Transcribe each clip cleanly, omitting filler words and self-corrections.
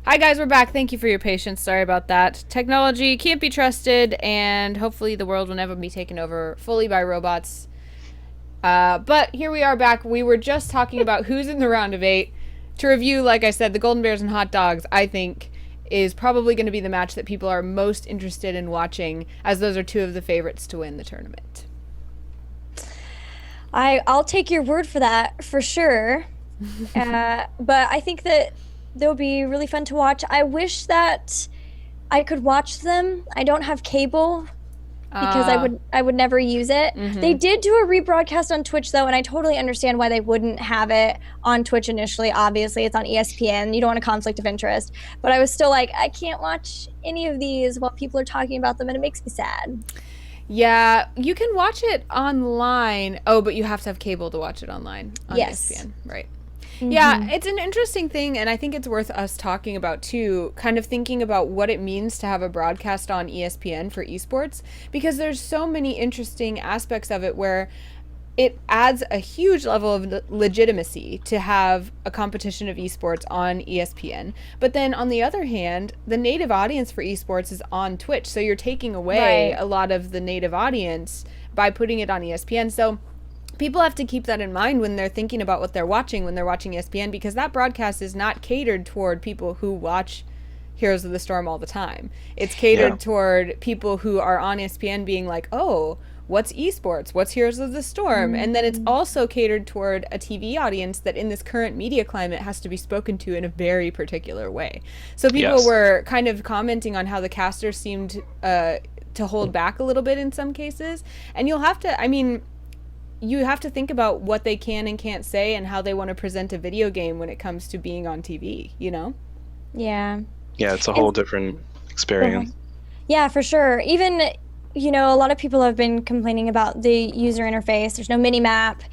Hi guys, we're back. Thank you for your patience. Sorry about that. Technology can't be trusted, and hopefully the world will never be taken over fully by robots. But here we are back. We were just talking about who's in the round of eight. To review, like I said, the Golden Bears and Hot Dogs, I think, is probably going to be the match that people are most interested in watching, as those are two of the favorites to win the tournament. I'll take your word for that for sure. But I think that they'll be really fun to watch. I wish that I could watch them. I don't have cable because I would never use it. They did do a rebroadcast on Twitch though, and I totally understand why they wouldn't have it on Twitch initially. Obviously, it's on ESPN. You don't want a conflict of interest. But I was still like, I can't watch any of these while people are talking about them, and it makes me sad. Yeah, you can watch it online. Oh, but you have to have cable to watch it online on Yes. ESPN, right? Yeah, it's an interesting thing, and I think it's worth us talking about too, kind of thinking about what it means to have a broadcast on ESPN for esports, because there's so many interesting aspects of it where it adds a huge level of legitimacy to have a competition of esports on ESPN. But then on the other hand, the native audience for esports is on Twitch, so you're taking away Right. a lot of the native audience by putting it on ESPN. So people have to keep that in mind when they're thinking about what they're watching when they're watching ESPN, because that broadcast is not catered toward people who watch Heroes of the Storm all the time. It's catered toward people who are on ESPN being like, "Oh, what's esports? What's Heroes of the Storm?" And then it's also catered toward a TV audience that in this current media climate has to be spoken to in a very particular way. So people Yes. were kind of commenting on how the casters seemed to hold back a little bit in some cases. And you'll have to, I mean, you have to think about what they can and can't say and how they want to present a video game when it comes to being on TV, you know? Yeah. Yeah, it's a whole different experience. Yeah, for sure. Even, a lot of people have been complaining about the user interface. There's no mini map.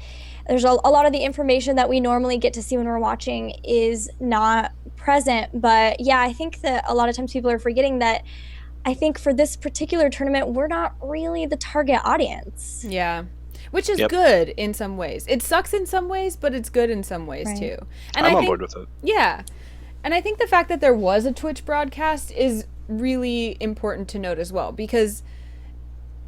There's a lot of the information that we normally get to see when we're watching is not present. But yeah, I think that a lot of times people are forgetting that I think for this particular tournament, we're not really the target audience. Yeah. Which is Yep. good in some ways. It sucks in some ways, but it's good in some ways Right. too. And I'm I on think, board with it. yeah. And I think the fact that there was a Twitch broadcast is really important to note as well, because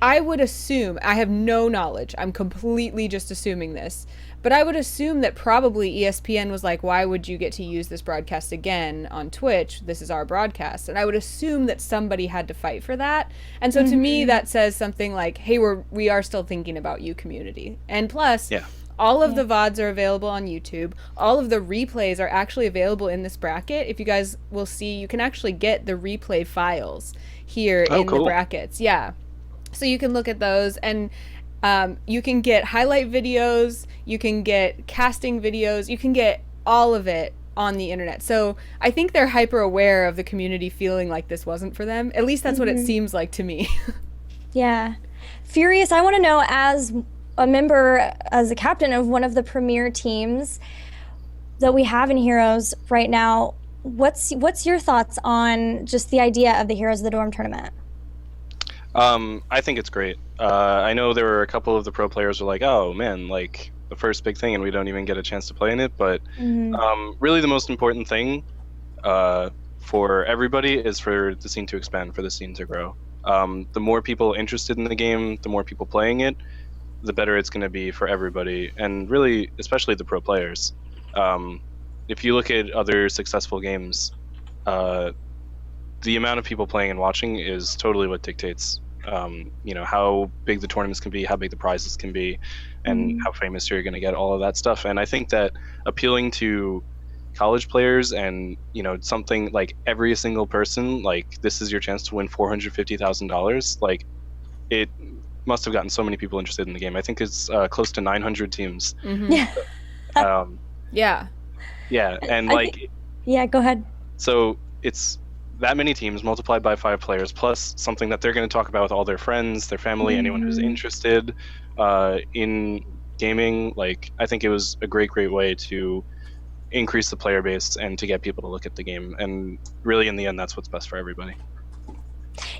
I would assume, I have no knowledge, I'm completely just assuming this, but I would assume that probably ESPN was like, why would you get to use this broadcast again on Twitch? This is our broadcast. And I would assume that somebody had to fight for that. And so to me, that says something like, hey, we are still thinking about you, community. And plus, Yeah. all of the VODs are available on YouTube. All of the replays are actually available in this bracket. If you guys will see, you can actually get the replay files here Oh, in the cool. brackets. Yeah. So you can look at those, and you can get highlight videos, you can get casting videos, you can get all of it on the internet. So I think they're hyper aware of the community feeling like this wasn't for them. At least that's what it seems like to me. Yeah. Furious, I want to know, as a member, as a captain of one of the premier teams that we have in Heroes right now, what's your thoughts on just the idea of the Heroes of the Dorm tournament? I think it's great. I know there were a couple of the pro players who were like, "Oh man, like the first big thing, and we don't even get a chance to play in it." But really, the most important thing for everybody is for the scene to expand, for the scene to grow. The more people interested in the game, the more people playing it, the better it's going to be for everybody, and really, especially the pro players. If you look at other successful games, the amount of people playing and watching is totally what dictates, how big the tournaments can be, how big the prizes can be, and how famous you're going to get, all of that stuff. And I think that appealing to college players and, something like every single person, like this is your chance to win $450,000, like it must have gotten so many people interested in the game. I think it's close to 900 teams. Yeah. Um, Yeah. yeah, and I Yeah, go ahead. so it's that many teams multiplied by 5 players, plus something that they're going to talk about with all their friends, their family, anyone who's interested in gaming. Like, I think it was a great way to increase the player base and to get people to look at the game. And really, in the end, that's what's best for everybody.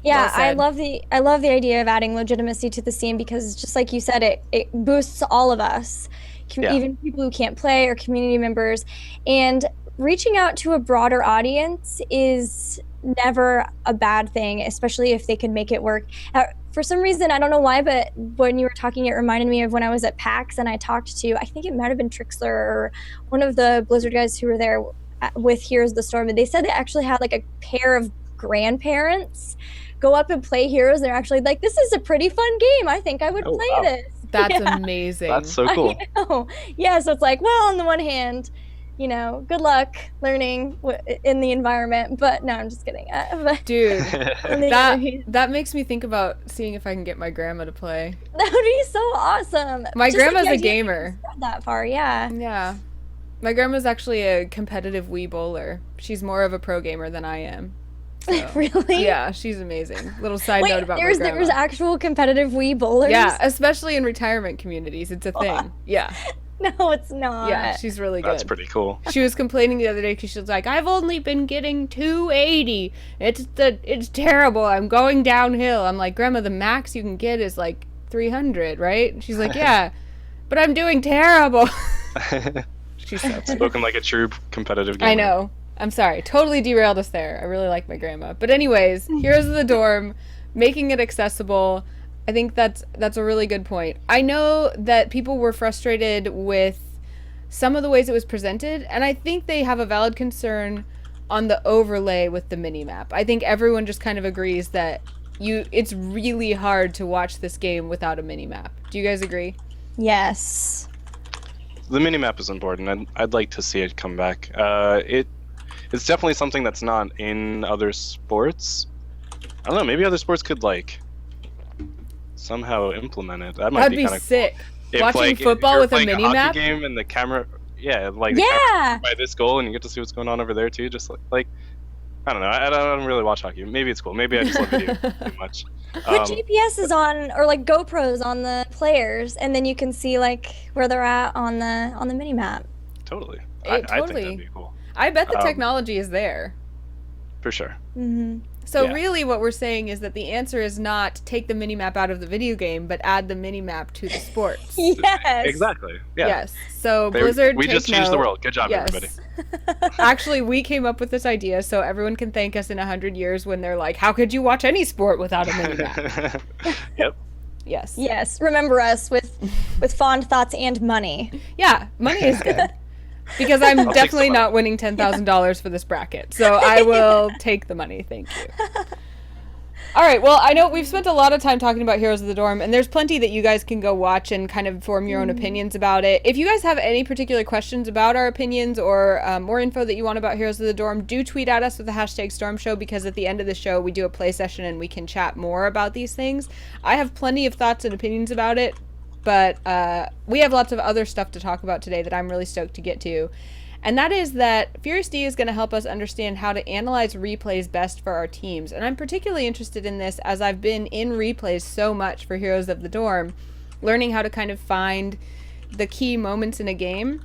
Yeah, Well said. I love the idea of adding legitimacy to the scene, because just like you said, it boosts all of us, Yeah. even people who can't play or community members. And reaching out to a broader audience is never a bad thing, especially if they can make it work. For some reason, I don't know why, but when you were talking, it reminded me of when I was at PAX and I talked to, I think it might have been Trixler or one of the Blizzard guys who were there with Heroes of the Storm. And they said they actually had like a pair of grandparents go up and play Heroes. They're actually like, this is a pretty fun game. I think I would play this. That's amazing. That's so cool. I know. Yeah, so it's like, well, on the one hand, you know, good luck learning in the environment. But no, I'm just kidding. Dude, that makes me think about seeing if I can get my grandma to play. That would be so awesome. My grandma's a gamer. That far, yeah. Yeah. My grandma's actually a competitive Wii bowler. She's more of a pro gamer than I am. So, really? Yeah, she's amazing. Little side note about my grandma. There's actual competitive Wii bowlers? Yeah, especially in retirement communities. It's a thing. Yeah. No, it's not. Yeah, she's really good. That's pretty cool. She was complaining the other day because she was like, I've only been getting 280. It's terrible. I'm going downhill. I'm like, Grandma, the max you can get is like 300, right? And she's like, yeah, but I'm doing terrible. She's so spoken like a true competitive gamer. I know. I'm sorry. Totally derailed us there. I really like my grandma. But anyways, Heroes of the Dorm, making it accessible. I think that's a really good point. I know that people were frustrated with some of the ways it was presented, and I think they have a valid concern on the overlay with the minimap. I think everyone just kind of agrees that it's really hard to watch this game without a minimap. Do you guys agree? Yes. The minimap is important, and I'd like to see it come back. It's definitely something that's not in other sports. I don't know, maybe other sports could like somehow implement it. That'd be sick. Cool. Watching football with a mini map game and the camera, the camera by this goal, and you get to see what's going on over there too. Just like I don't know. I don't really watch hockey. Maybe it's cool. Maybe I just love video too much. Put GPS is on, or like GoPros on the players, and then you can see like where they're at on the mini map. Totally. I think that'd be cool. I bet the technology is there. For sure. Mm-hmm. So really what we're saying is that the answer is not take the minimap out of the video game, but add the minimap to the sports. Yes. Exactly. Yeah. Yes. So Blizzard, we just changed the world. Good job, everybody. Actually, we came up with this idea so everyone can thank us in 100 years when they're like, how could you watch any sport without a minimap? Yep. Yes. Yes. Remember us with fond thoughts and money. Yeah, money is good. Because I'm definitely not winning $10,000 for this bracket. So I will take the money. Thank you. All right. Well, I know we've spent a lot of time talking about Heroes of the Dorm, and there's plenty that you guys can go watch and kind of form your own opinions about it. If you guys have any particular questions about our opinions or more info that you want about Heroes of the Dorm, do tweet at us with the hashtag StormShow, because at the end of the show, we do a play session and we can chat more about these things. I have plenty of thoughts and opinions about it. But we have lots of other stuff to talk about today that I'm really stoked to get to. And that is that FuriousD is going to help us understand how to analyze replays best for our teams. And I'm particularly interested in this as I've been in replays so much for Heroes of the Dorm, learning how to kind of find the key moments in a game.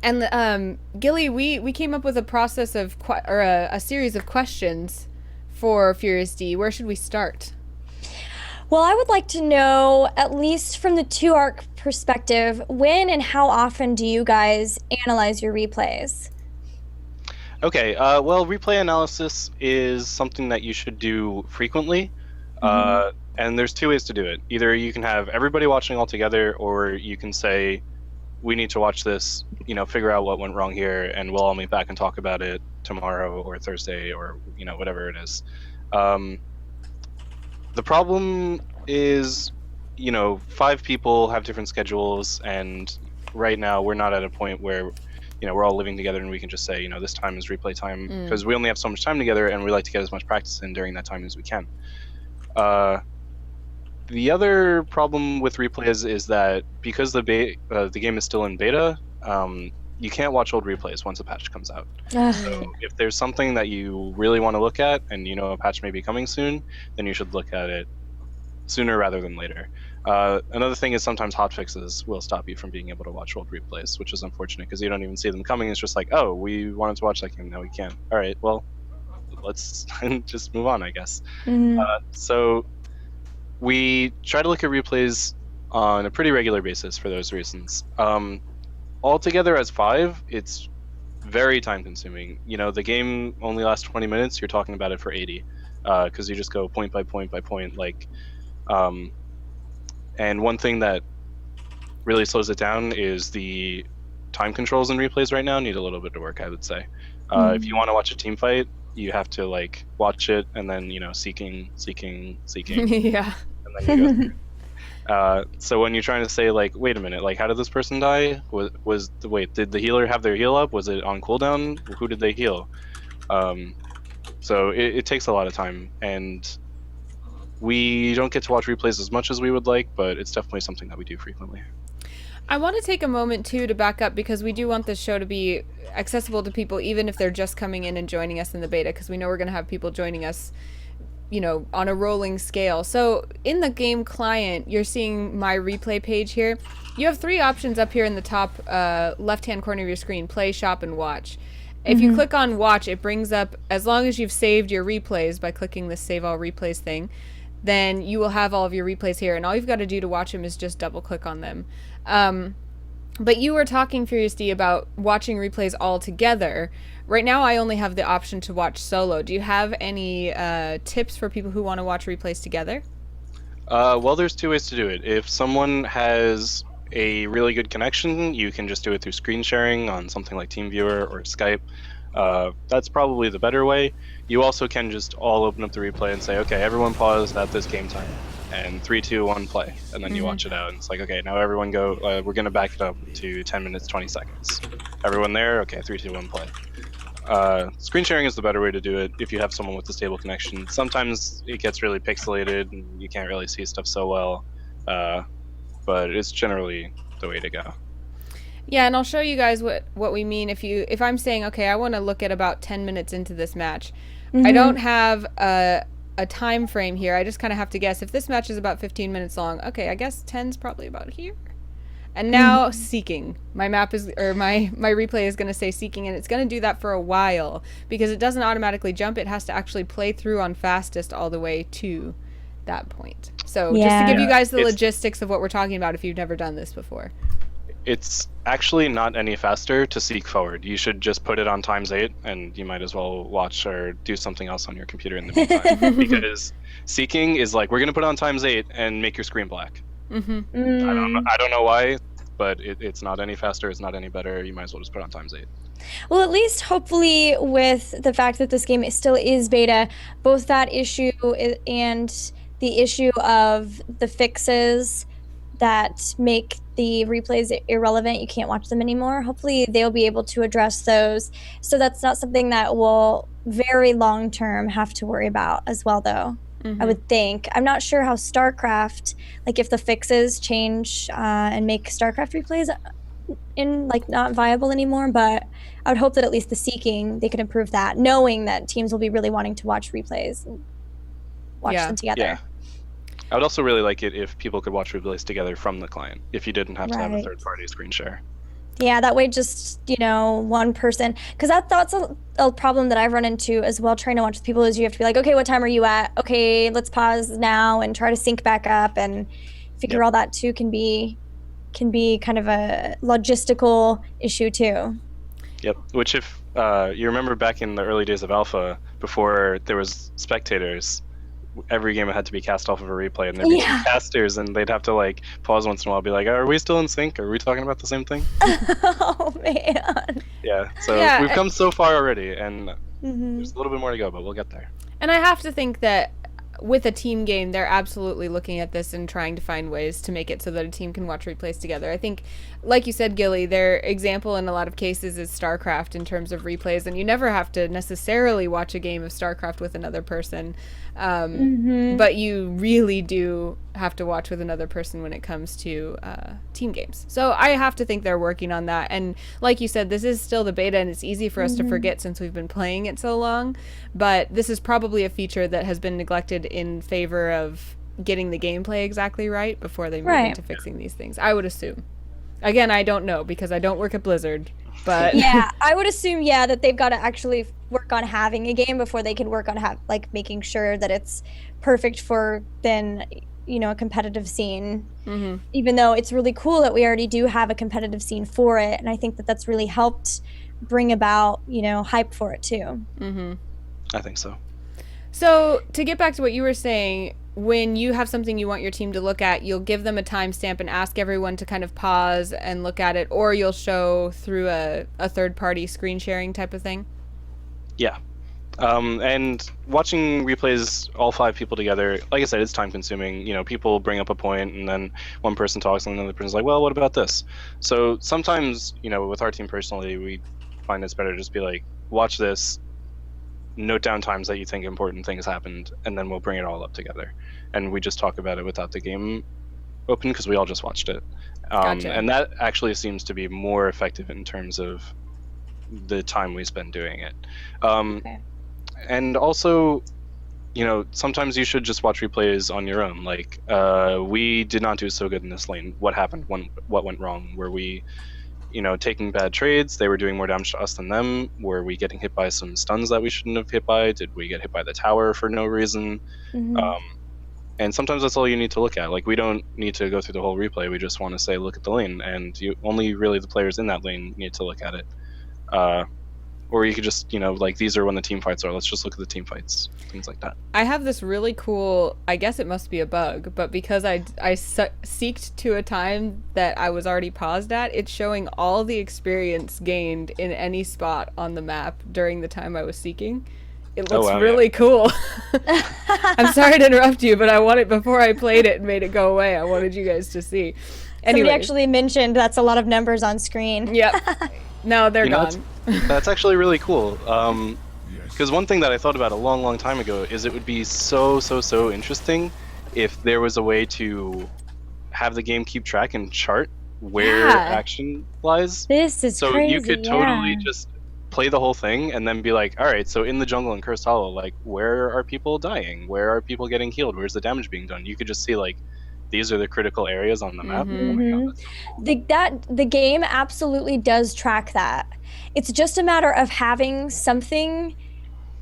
And Gilly, we came up with a process of, a series of questions for FuriousD. Where should we start? Well, I would like to know, at least from the 2-arc perspective, when and how often do you guys analyze your replays? Okay, well, replay analysis is something that you should do frequently, and there's 2 ways to do it. Either you can have everybody watching all together, or you can say, we need to watch this, figure out what went wrong here, and we'll all meet back and talk about it tomorrow or Thursday or, whatever it is. The problem is, 5 people have different schedules, and right now we're not at a point where, we're all living together and we can just say, this time is replay time, because we only have so much time together and we like to get as much practice in during that time as we can. The other problem with replays is that because the game is still in beta, you can't watch old replays once a patch comes out. So if there's something that you really want to look at and a patch may be coming soon, then you should look at it sooner rather than later. Another thing is sometimes hotfixes will stop you from being able to watch old replays, which is unfortunate because you don't even see them coming. It's just like, oh, we wanted to watch that game, now we can't. All right, well, let's just move on, I guess. So we try to look at replays on a pretty regular basis for those reasons. Altogether as 5, it's very time consuming. You know, the game only lasts 20 minutes. You're talking about it for 80, because you just go point by point by point. Like, and one thing that really slows it down is the time controls in replays right now need a little bit of work, I would say. If you want to watch a team fight, you have to like watch it and then, you know, seeking, Yeah. and then you go through. So when you're trying to say like, wait a minute, like how did this person die? Did the healer have their heal up? Was it on cooldown? Who did they heal? So it takes a lot of time, and we don't get to watch replays as much as we would like, but it's definitely something that we do frequently. I want to take a moment too to back up, because we do want this show to be accessible to people even if they're just coming in and joining us in the beta, because we know we're going to have people joining us, you know, on a rolling scale. So in the game client, you're seeing my replay page here. You have 3 options up here in the top left-hand corner of your screen: play, shop, and watch. If you click on watch, it brings up, as long as you've saved your replays by clicking this save all replays thing, then you will have all of your replays here, and all you've got to do to watch them is just double click on them. But you were talking, FuriousD, about watching replays all together. Right now I only have the option to watch solo. Do you have any tips for people who want to watch replays together? Well, there's 2 ways to do it. If someone has a really good connection, you can just do it through screen sharing on something like TeamViewer or Skype. That's probably the better way. You also can just all open up the replay and say, okay, everyone pause at this game time, and 3, 2, 1, play, and then you watch it out. And it's like, okay, now everyone go. We're gonna back it up to 10 minutes 20 seconds. Everyone there? Okay, 3, 2, 1, play. Screen sharing is the better way to do it if you have someone with a stable connection. Sometimes it gets really pixelated and you can't really see stuff so well, but it's generally the way to go. Yeah, and I'll show you guys what we mean. If I'm saying, okay, I want to look at about 10 minutes into this match, I don't have a time frame here. I just kind of have to guess. If this match is about 15 minutes long, okay, I guess 10's probably about here. And now seeking. My replay is going to say seeking, and it's going to do that for a while because it doesn't automatically jump. It has to actually play through on fastest all the way to that point. So just to give you guys the logistics of what we're talking about if you've never done this before. It's actually not any faster to seek forward. You should just put it on times 8, and you might as well watch or do something else on your computer in the meantime. Because seeking is like, we're going to put it on times 8 and make your screen black. I don't know why, but it's not any faster, it's not any better. You might as well just put it on times 8. Well, at least hopefully with the fact that this game still is beta, both that issue and the issue of the fixes that make the replays irrelevant, you can't watch them anymore, hopefully they'll be able to address those, so that's not something that we'll very long term have to worry about as well, though. I would think. I'm not sure how StarCraft, like if the fixes change and make StarCraft replays not viable anymore, but I would hope that at least the seeking, they could improve that, knowing that teams will be really wanting to watch replays and watch them together. Yeah. I would also really like it if people could watch replays together from the client, if you didn't have to have a third-party screen share. Yeah, that way just, one person, because that's a problem that I've run into as well trying to watch with people, is you have to be like, okay, what time are you at? Okay, let's pause now and try to sync back up and figure all that too can be kind of a logistical issue too. Yep, which if you remember back in the early days of Alpha, before there was spectators, every game had to be cast off of a replay, and there'd be 2 casters, and they'd have to pause once in a while, be like, are we still in sync? Are we talking about the same thing? Oh man. Yeah, so we've come so far already, and there's a little bit more to go, but we'll get there. And I have to think that with a team game, they're absolutely looking at this and trying to find ways to make it so that a team can watch replays together. I think, like you said, Gilly, their example in a lot of cases is StarCraft in terms of replays, and you never have to necessarily watch a game of StarCraft with another person, but you really do have to watch with another person when it comes to team games. So I have to think they're working on that, and like you said, this is still the beta, and it's easy for us to forget since we've been playing it so long, but this is probably a feature that has been neglected in favor of getting the gameplay exactly right before they move into fixing these things, I would assume. Again, I don't know because I don't work at Blizzard, but yeah, I would assume that they've got to actually work on having a game before they can work on making sure that it's perfect for then a competitive scene. Even though it's really cool that we already do have a competitive scene for it, and I think that that's really helped bring about, hype for it too. Mm-hmm. I think so. So to get back to what you were saying, when you have something you want your team to look at, you'll give them a timestamp and ask everyone to kind of pause and look at it, or you'll show through a third-party screen sharing type of thing? Yeah. And watching replays, all 5 people together, like I said, it's time consuming. People bring up a point and then one person talks and another person's like, well, what about this? So sometimes, with our team personally, we find it's better to just be like, watch this, note down times that you think important things happened, and then we'll bring it all up together. And we just talk about it without the game open because we all just watched it. Gotcha. And that actually seems to be more effective in terms of the time we spend doing it. Okay. And also, sometimes you should just watch replays on your own. Like, we did not do so good in this lane. What happened? What went wrong? Were we, taking bad trades? They were doing more damage to us than them. Were we getting hit by some stuns that we shouldn't have hit by? Did we get hit by the tower for no reason? And sometimes that's all you need to look at. Like, we don't need to go through the whole replay. We just want to say, look at the lane, and only really the players in that lane need to look at it. Or you could just, these are when the team fights are. Let's just look at the team fights, things like that. I have this really cool, I guess it must be a bug, but because I seeked to a time that I was already paused at, it's showing all the experience gained in any spot on the map during the time I was seeking. It looks really cool. I'm sorry to interrupt you, but I wanted, before I played it and made it go away, I wanted you guys to see. Somebody actually mentioned that's a lot of numbers on screen. Yep. No, they're gone. That's actually really cool. Because one thing that I thought about a long, long time ago is it would be so interesting if there was a way to have the game keep track and chart where action lies. This is so crazy. You could totally just play the whole thing and then be like, all right, so in the jungle in Cursed Hollow, like, where are people dying? Where are people getting healed? Where's the damage being done? You could just see, like, these are the critical areas on the map. Oh my God, that's so cool. The game absolutely does track that. It's just a matter of having something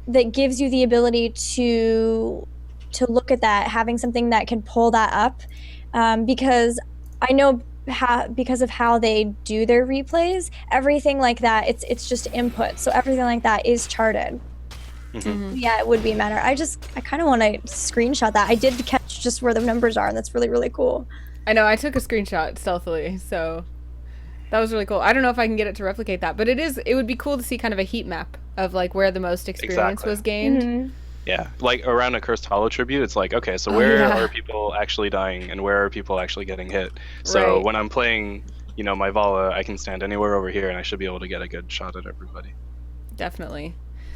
that gives you the ability to look at that, having something that can pull that up, because I know because of how they do their replays, everything like that, it's just input, so everything like that is charted. Yeah, it would be a matter. I kind of want to screenshot that. I did catch just where the numbers are, and that's really, really cool. I know, I took a screenshot stealthily, so that was really cool. I don't know if I can get it to replicate that, but it would be cool to see kind of a heat map of like where the most experience was gained. Yeah, like around a Cursed Hollow tribute, it's like, okay, so where are people actually dying and where are people actually getting hit? So when I'm playing, my Vala, I can stand anywhere over here and I should be able to get a good shot at everybody. Definitely.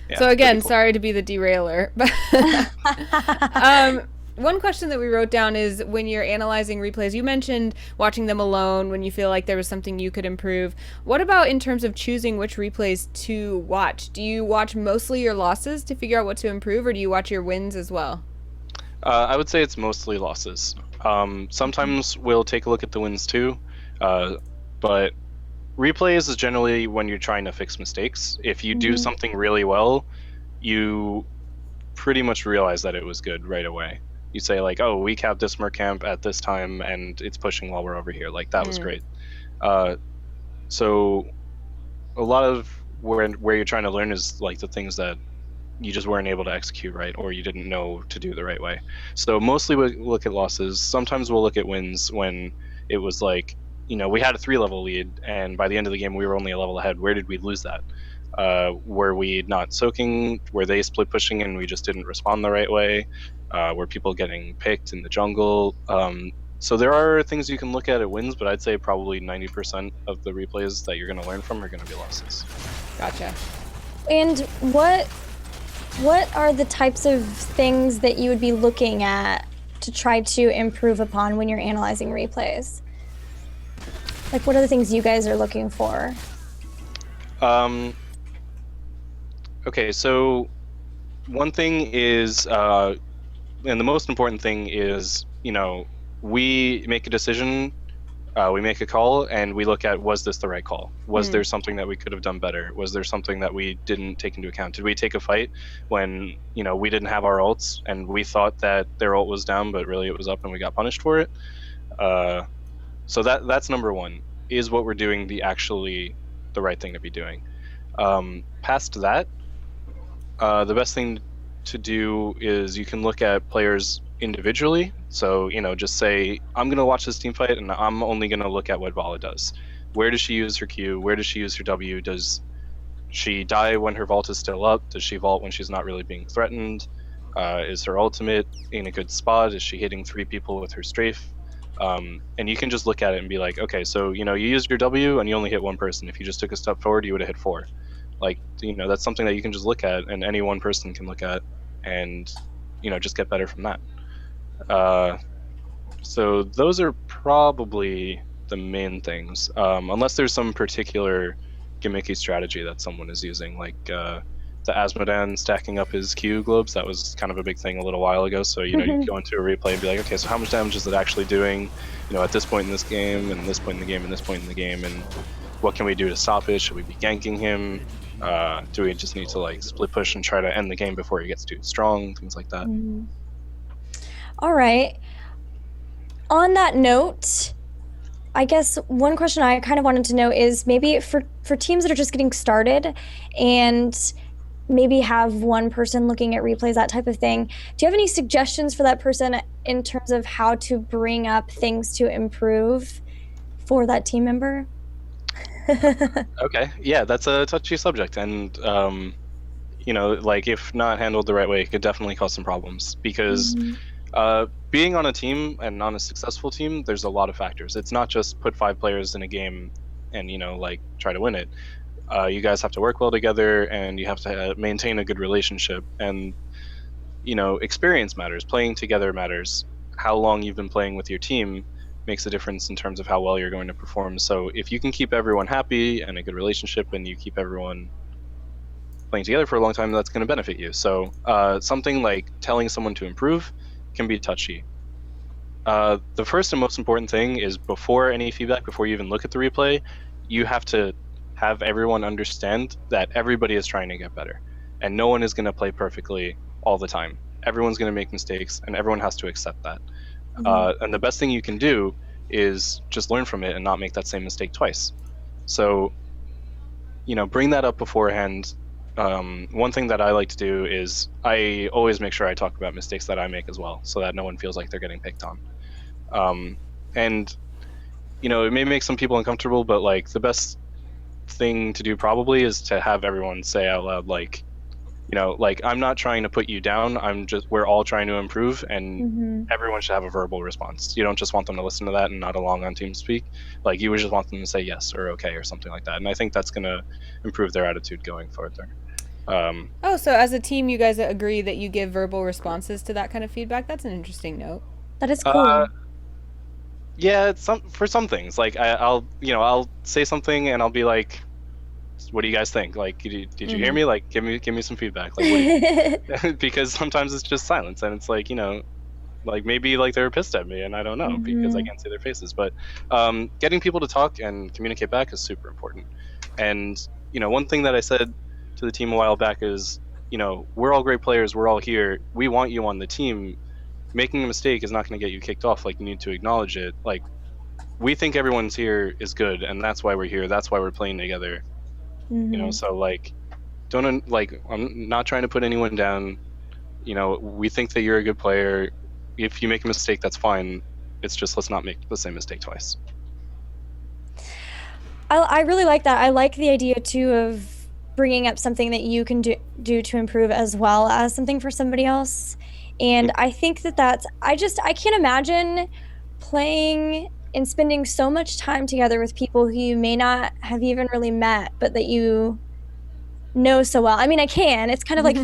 Yeah, so again, cool. Sorry to be the derailer, but one question that we wrote down is when you're analyzing replays, you mentioned watching them alone when you feel like there was something you could improve. What about in terms of choosing which replays to watch? Do you watch mostly your losses to figure out what to improve, or do you watch your wins as well? I would say it's mostly losses. Sometimes we'll take a look at the wins too, but replays is generally when you're trying to fix mistakes. If you do something really well, you pretty much realize that it was good right away. You say like, oh, we capped this Merc camp at this time and it's pushing while we're over here. Like, that was great. So a lot of where you're trying to learn is like the things that you just weren't able to execute right, or you didn't know to do the right way. So mostly we look at losses. Sometimes we'll look at wins when it was like, we had a 3-level lead, and by the end of the game, we were only a level ahead. Where did we lose that? Were we not soaking? Were they split pushing and we just didn't respond the right way? Were people getting picked in the jungle? So there are things you can look at wins, but I'd say probably 90% of the replays that you're going to learn from are going to be losses. Gotcha. And what are the types of things that you would be looking at to try to improve upon when you're analyzing replays? Like, what are the things you guys are looking for? Okay, so one thing is, and the most important thing is, we make a decision, we make a call, and we look at, was this the right call? Was there something that we could have done better? Was there something that we didn't take into account? Did we take a fight when, we didn't have our ults and we thought that their ult was down, but really it was up and we got punished for it? So that's number one. Is what we're doing the right thing to be doing? Past that, the best thing to do is you can look at players individually. So, just say, I'm going to watch this team fight and I'm only going to look at what Vala does. Where does she use her Q? Where does she use her W? Does she die when her vault is still up? Does she vault when she's not really being threatened? Is her ultimate in a good spot? Is she hitting 3 people with her strafe? And you can just look at it and be like, okay, so, you used your W and you only hit 1 person. If you just took a step forward, you would have hit 4. Like, that's something that you can just look at and any one person can look at and, just get better from that. So those are probably the main things, unless there's some particular gimmicky strategy that someone is using, like the Asmodan stacking up his Q globes. That was kind of a big thing a little while ago. So, you go into a replay and be like, okay, so how much damage is it actually doing, at this point in this game, and this point in the game, and this point in the game, and what can we do to stop it? Should we be ganking him? Do we just need to split push and try to end the game before he gets too strong? Things like that. All right. On that note, I guess one question I kind of wanted to know is maybe for teams that are just getting started and maybe have one person looking at replays, that type of thing, do you have any suggestions for that person in terms of how to bring up things to improve for that team member? Okay, yeah, that's a touchy subject, and if not handled the right way, it could definitely cause some problems, because being on a team and on a successful team, there's a lot of factors. It's not just put 5 players in a game and try to win it. You guys have to work well together, and you have to maintain a good relationship, and experience matters. Playing together matters. How long you've been playing with your team makes a difference in terms of how well you're going to perform. So if you can keep everyone happy and a good relationship, and you keep everyone playing together for a long time, that's going to benefit you. So something like telling someone to improve can be touchy. The first and most important thing is, before any feedback, before you even look at the replay, you have to have everyone understand that everybody is trying to get better, and no one is going to play perfectly all the time. Everyone's going to make mistakes, and everyone has to accept that. And the best thing you can do is just learn from it and not make that same mistake twice. So, bring that up beforehand. One thing that I like to do is I always make sure I talk about mistakes that I make as well, so that no one feels like they're getting picked on. And it may make some people uncomfortable, but the best thing to do probably is to have everyone say out loud, I'm not trying to put you down, we're all trying to improve, and everyone should have a verbal response. You don't just want them to listen to that and not along on TeamSpeak. You would just want them to say yes or okay or something like that, and I think that's going to improve their attitude going further. So as a team, you guys agree that you give verbal responses to that kind of feedback? That's an interesting note. That is cool. Yeah, for some things, I'll say something and I'll be like, what do you guys think? Did you hear me? Give me some feedback. Because sometimes it's just silence, and it's maybe they're pissed at me and I don't know because I can't see their faces. But getting people to talk and communicate back is super important. And one thing that I said to the team a while back is, we're all great players. We're all here. We want you on the team. Making a mistake is not going to get you kicked off. You need to acknowledge it. We think everyone's here is good, and that's why we're here. That's why we're playing together. So don't I'm not trying to put anyone down. We think that you're a good player. If you make a mistake, that's fine. It's just, let's not make the same mistake twice. I really like that. I like the idea too of bringing up something that you can do to improve, as well as something for somebody else. And I think that's, I can't imagine playing and spending so much time together with people who you may not have even really met, but that you know so well. I mean, I can. It's kind of like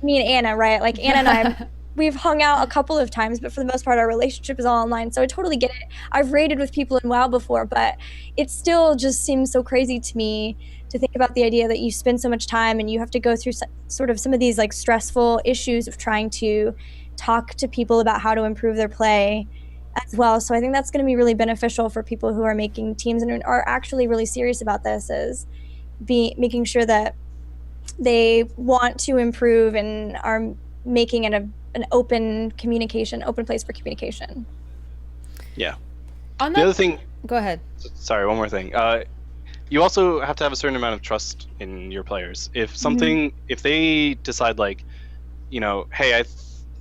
me and Anna, right? Anna and I, we've hung out a couple of times, but for the most part, our relationship is all online. So I totally get it. I've raided with people in WoW before, but it still just seems so crazy to me to think about the idea that you spend so much time and you have to go through sort of some of these stressful issues of trying to talk to people about how to improve their play as well. So I think that's going to be really beneficial for people who are making teams and are actually really serious about this, is making sure that they want to improve and are making it an open place for communication. Yeah. On the that, other thing, go ahead. Sorry, one more thing. you also have to have a certain amount of trust in your players. If they decide like, hey,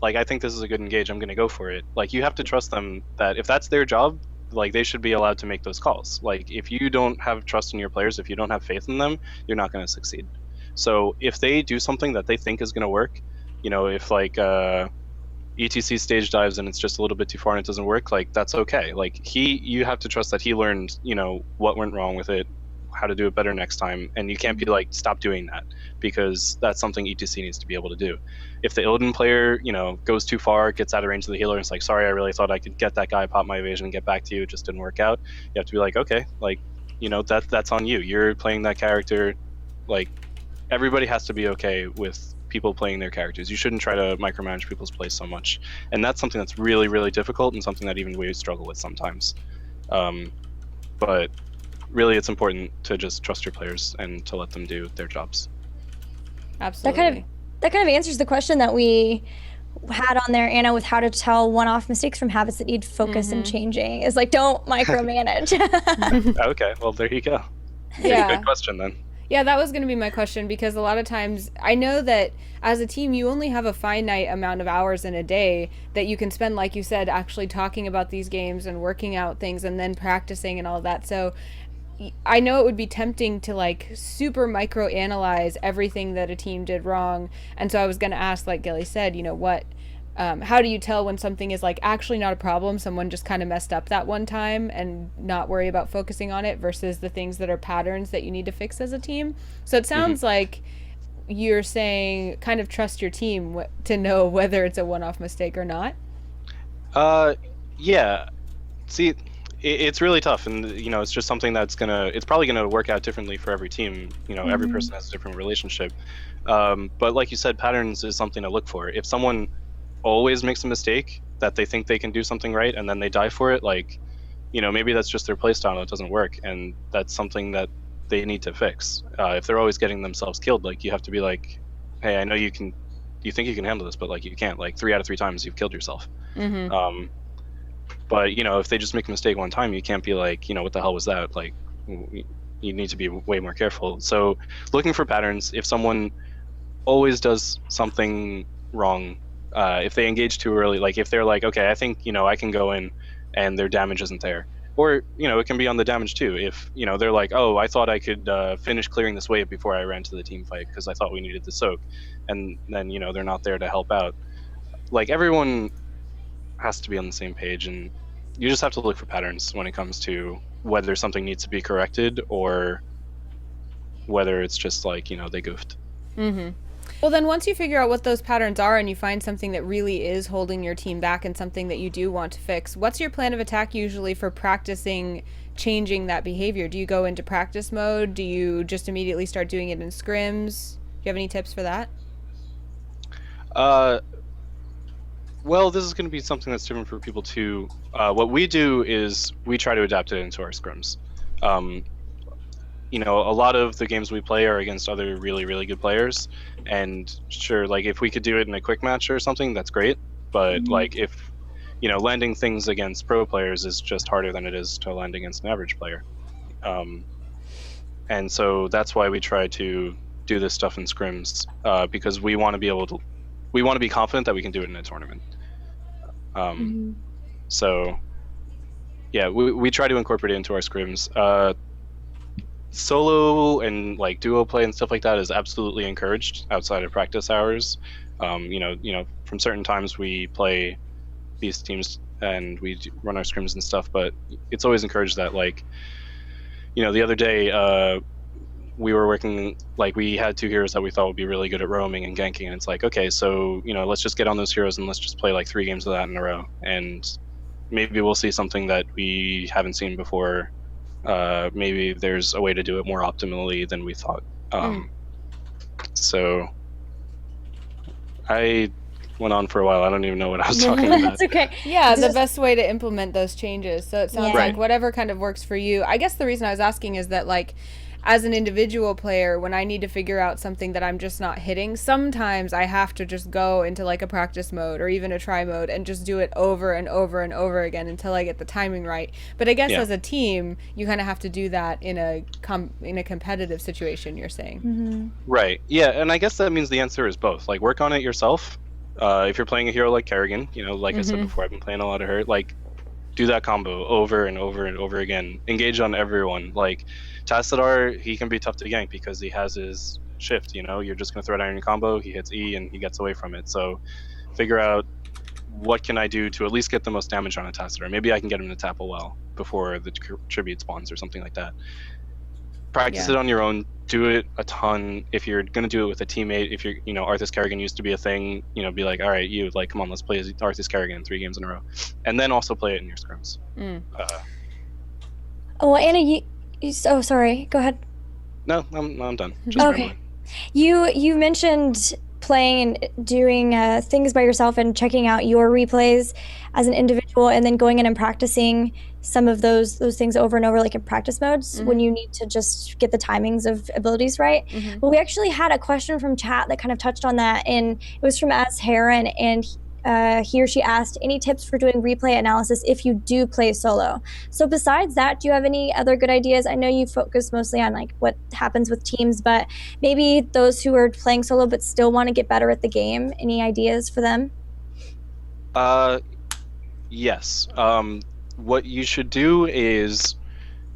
I think this is a good engage, I'm going to go for it. Like, you have to trust them that if that's their job, like, they should be allowed to make those calls. Like, if you don't have trust in your players, if you don't have faith in them, you're not going to succeed. So if they do something that they think is going to work, if like ETC stage dives and it's just a little bit too far and it doesn't work, like, that's okay. Like, you have to trust that he learned, what went wrong with it, how to do it better next time, and you can't be like, stop doing that, because that's something ETC needs to be able to do. If the Illidan player, goes too far, gets out of range of the healer, and it's like, sorry, I really thought I could get that guy, pop my evasion, and get back to you, it just didn't work out. You have to be like, okay, like, that's on you. You're playing that character. Like, everybody has to be okay with people playing their characters. You shouldn't try to micromanage people's plays so much, and that's something that's really, really difficult, and something that even we struggle with sometimes. But really, it's important to just trust your players and to let them do their jobs. Absolutely. That kind of answers the question that we had on there, Anna, with how to tell one-off mistakes from habits that need focus and changing. Is like, don't micromanage. Okay, well, there you go. Yeah. Good question then. Yeah, that was going to be my question, because a lot of times I know that as a team you only have a finite amount of hours in a day that you can spend, like you said, actually talking about these games and working out things and then practicing and all of that. So I know it would be tempting to like super micro analyze everything that a team did wrong. And so I was going to ask, like Gilly said, how do you tell when something is like actually not a problem, someone just kind of messed up that one time, and not worry about focusing on it, versus the things that are patterns that you need to fix as a team? So it sounds like you're saying kind of trust your team to know whether it's a one-off mistake or not. Yeah. See, it's really tough, and it's just something that's it's probably gonna work out differently for every team. Every person has a different relationship. But like you said, patterns is something to look for. If someone always makes a mistake that they think they can do something right and then they die for it, like, maybe that's just their playstyle and it doesn't work, and that's something that they need to fix. If they're always getting themselves killed, like, you have to be like, hey, I know you think you can handle this, but like, you can't. Like, 3 out of 3 times you've killed yourself. But if they just make a mistake one time, you can't be like, what the hell was that? Like, you need to be way more careful. So looking for patterns. If someone always does something wrong, if they engage too early, like if they're like, okay, I think I can go in, and their damage isn't there, or it can be on the damage too. If they're like, oh, I thought I could finish clearing this wave before I ran to the team fight because I thought we needed the soak, and then they're not there to help out. Like, everyone has to be on the same page, and you just have to look for patterns when it comes to whether something needs to be corrected or whether it's just like they goofed. Well, then once you figure out what those patterns are and you find something that really is holding your team back and something that you do want to fix, what's your plan of attack usually for practicing changing that behavior? Do you go into practice mode? Do you just immediately start doing it in scrims? Do you have any tips for that? Well, this is going to be something that's different for people too. What we do is we try to adapt it into our scrims. A lot of the games we play are against other really, really good players, and sure, like, if we could do it in a quick match or something, that's great. But like, if landing things against pro players is just harder than it is to land against an average player. And so that's why we try to do this stuff in scrims, because we want to be confident that we can do it in a tournament. So yeah, we try to incorporate it into our scrims. Solo and like duo play and stuff like that is absolutely encouraged outside of practice hours. From certain times we play these teams and we run our scrims and stuff, but it's always encouraged that, like, the other day we were working, like, we had 2 heroes that we thought would be really good at roaming and ganking, and it's like, okay, so let's just get on those heroes and let's just play like 3 games of that in a row, and maybe we'll see something that we haven't seen before. Maybe there's a way to do it more optimally than we thought. So I went on for a while. I don't even know what I was talking about. That's okay. Yeah, the best way to implement those changes. So it sounds like whatever kind of works for you. I guess the reason I was asking is that, like, as an individual player, when I need to figure out something that I'm just not hitting, sometimes I have to just go into like a practice mode or even a try mode and just do it over and over and over again until I get the timing right. But I guess as a team, you kind of have to do that in a competitive situation, you're saying. Right. Yeah, and I guess that means the answer is both. Like, work on it yourself. If you're playing a hero like Kerrigan, you know, like I said before, I've been playing a lot of her. Like, do that combo over and over and over again. Engage on everyone. Like, Tassadar, he can be tough to gank because he has his shift, you know? You're just going to throw down your combo, he hits E, and he gets away from it. So figure out, what can I do to at least get the most damage on a Tassadar? Maybe I can get him to tap a well before the tribute spawns or something like that. Practice it on your own. Do it a ton. If you're going to do it with a teammate, if you're, you know, Arthas Kerrigan used to be a thing, you know, be like, all right, you, like, come on, let's play as Arthas Kerrigan 3 games in a row. And then also play it in your scrims. Well, Anna, oh, sorry. Go ahead. No, I'm done. Just okay. You mentioned playing and doing things by yourself and checking out your replays as an individual, and then going in and practicing some of those things over and over, like in practice modes, when you need to just get the timings of abilities right. Well, we actually had a question from chat that kind of touched on that, and it was from Az Heron, and he or she asked, any tips for doing replay analysis if you do play solo? So besides that, do you have any other good ideas? I know you focus mostly on like what happens with teams, but maybe those who are playing solo but still want to get better at the game, any ideas for them? Yes. What you should do is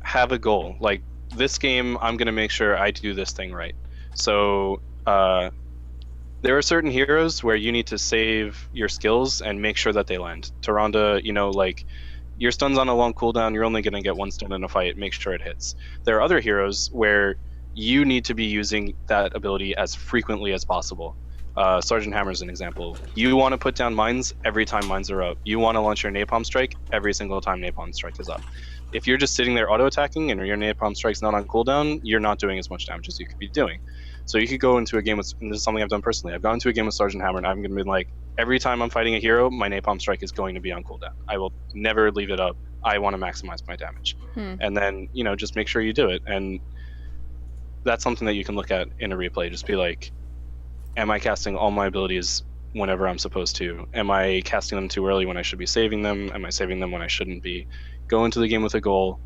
have a goal. Like, this game, I'm going to make sure I do this thing right. So there are certain heroes where you need to save your skills and make sure that they land. Tyrande, you know, like, your stun's on a long cooldown, you're only going to get one stun in a fight, make sure it hits. There are other heroes where you need to be using that ability as frequently as possible. Sergeant Hammer is an example. You want to put down mines every time mines are up. You want to launch your napalm strike every single time napalm strike is up. If you're just sitting there auto-attacking and your napalm strike's not on cooldown, you're not doing as much damage as you could be doing. So you could go into a game with, and this is something I've done personally, I've gone into a game with Sergeant Hammer and I'm going to be like, every time I'm fighting a hero, my napalm strike is going to be on cooldown. I will never leave it up. I want to maximize my damage. And then, you know, just make sure you do it. And that's something that you can look at in a replay. Just be like, am I casting all my abilities whenever I'm supposed to? Am I casting them too early when I should be saving them? Am I saving them when I shouldn't be? Go into the game with a goal,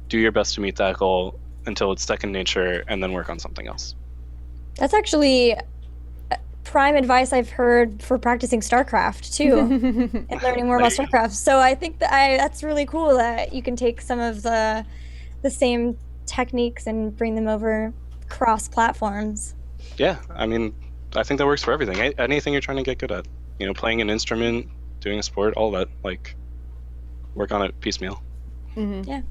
do your best to meet that goal until it's second nature, and then work on something else. That's actually prime advice I've heard for practicing StarCraft too, and learning more about StarCraft. So I think that that's really cool that you can take some of the same techniques and bring them over cross platforms. Yeah, I mean, I think that works for everything. Anything you're trying to get good at, you know, playing an instrument, doing a sport, all that, like, work on it piecemeal. Yeah.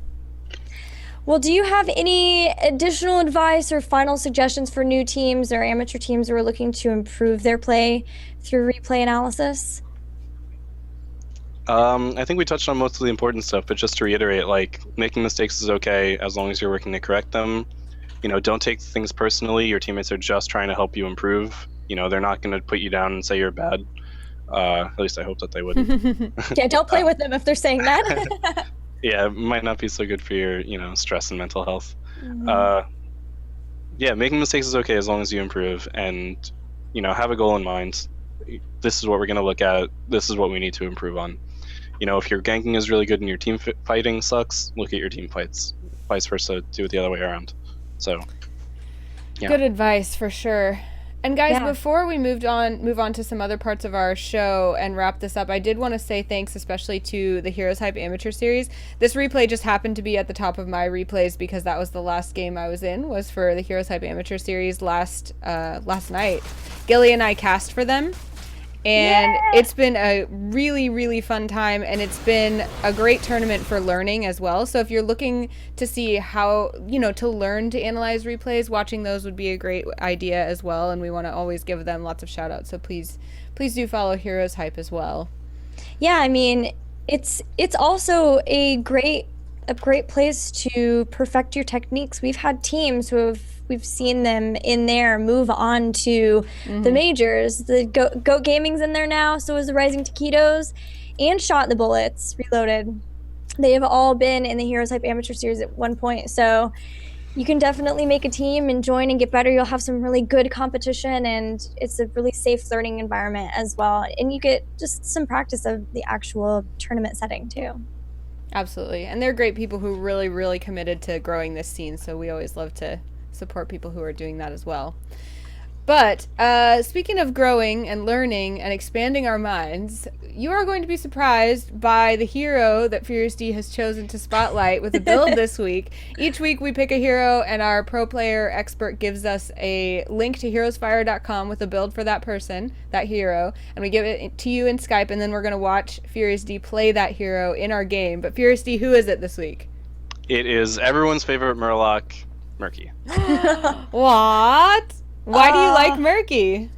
Well, do you have any additional advice or final suggestions for new teams or amateur teams who are looking to improve their play through replay analysis? I think we touched on most of the important stuff, but just to reiterate, like, making mistakes is okay as long as you're working to correct them. You know, don't take things personally. Your teammates are just trying to help you improve. You know, they're not going to put you down and say you're bad. At least I hope that they wouldn't. Yeah, don't play with them if they're saying that. Yeah, it might not be so good for your, you know, stress and mental health. Yeah, making mistakes is okay as long as you improve and, you know, have a goal in mind. This is what we're going to look at. This is what we need to improve on. You know, if your ganking is really good and your team fighting sucks, look at your team fights. Vice versa, do it the other way around. So, yeah. Good advice for sure. And guys, before we move on to some other parts of our show and wrap this up, I did want to say thanks especially to the Heroes Hype Amateur Series. This replay just happened to be at the top of my replays because that was the last game I was in, was for the Heroes Hype Amateur Series last night. Gilly and I cast for them. And it's been a really, really fun time, and it's been a great tournament for learning as well. So if you're looking to see how, you know, to learn to analyze replays, watching those would be a great idea as well. And we want to always give them lots of shout outs. So please do follow Heroes Hype as well. Yeah, I mean, it's also a great place to perfect your techniques. We've had teams we've seen them in there move on to the majors. The Goat Gaming's in there now, so is the Rising Taquitos, and Shot the Bullets Reloaded. They have all been in the Heroes Hype Amateur Series at one point. So you can definitely make a team and join and get better. You'll have some really good competition, and it's a really safe learning environment as well. And you get just some practice of the actual tournament setting too. Absolutely. And they're great people who really, really committed to growing this scene. So we always love to support people who are doing that as well. But speaking of growing and learning and expanding our minds, you are going to be surprised by the hero that FuriousD has chosen to spotlight with a build this week. Each week we pick a hero, and our pro player expert gives us a link to heroesfire.com with a build for that person, that hero, and we give it to you in Skype, and then we're going to watch FuriousD play that hero in our game. But FuriousD, who is it this week? It is everyone's favorite Murloc, Murky. What? Why do you like Murky?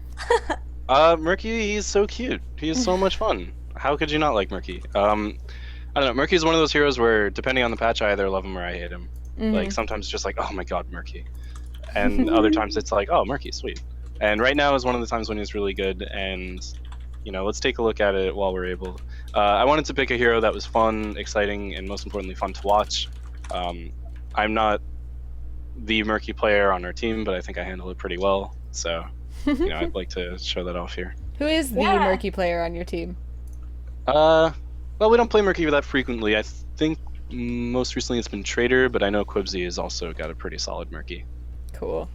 Murky, he's so cute. He is so much fun. How could you not like Murky? I don't know. Murky is one of those heroes where, depending on the patch, I either love him or I hate him. Like, sometimes it's just like, oh my god, Murky. And other times it's like, oh, Murky, sweet. And right now is one of the times when he's really good, and, you know, let's take a look at it while we're able. I wanted to pick a hero that was fun, exciting, and most importantly, fun to watch. I'm not the Murky player on our team, but I think I handle it pretty well. So, you know, I'd like to show that off here. Who is the Murky player on your team? Well, we don't play Murky that frequently. I think most recently it's been Trader, but I know Quibsy has also got a pretty solid Murky. Cool.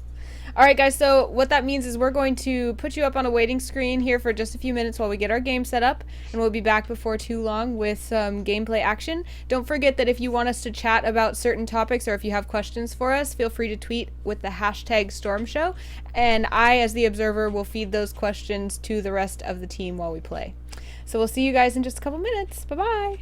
All right, guys, so what that means is we're going to put you up on a waiting screen here for just a few minutes while we get our game set up, and we'll be back before too long with some gameplay action. Don't forget that if you want us to chat about certain topics or if you have questions for us, feel free to tweet with the hashtag StormShow, and I, as the observer, will feed those questions to the rest of the team while we play. So we'll see you guys in just a couple minutes. Bye-bye.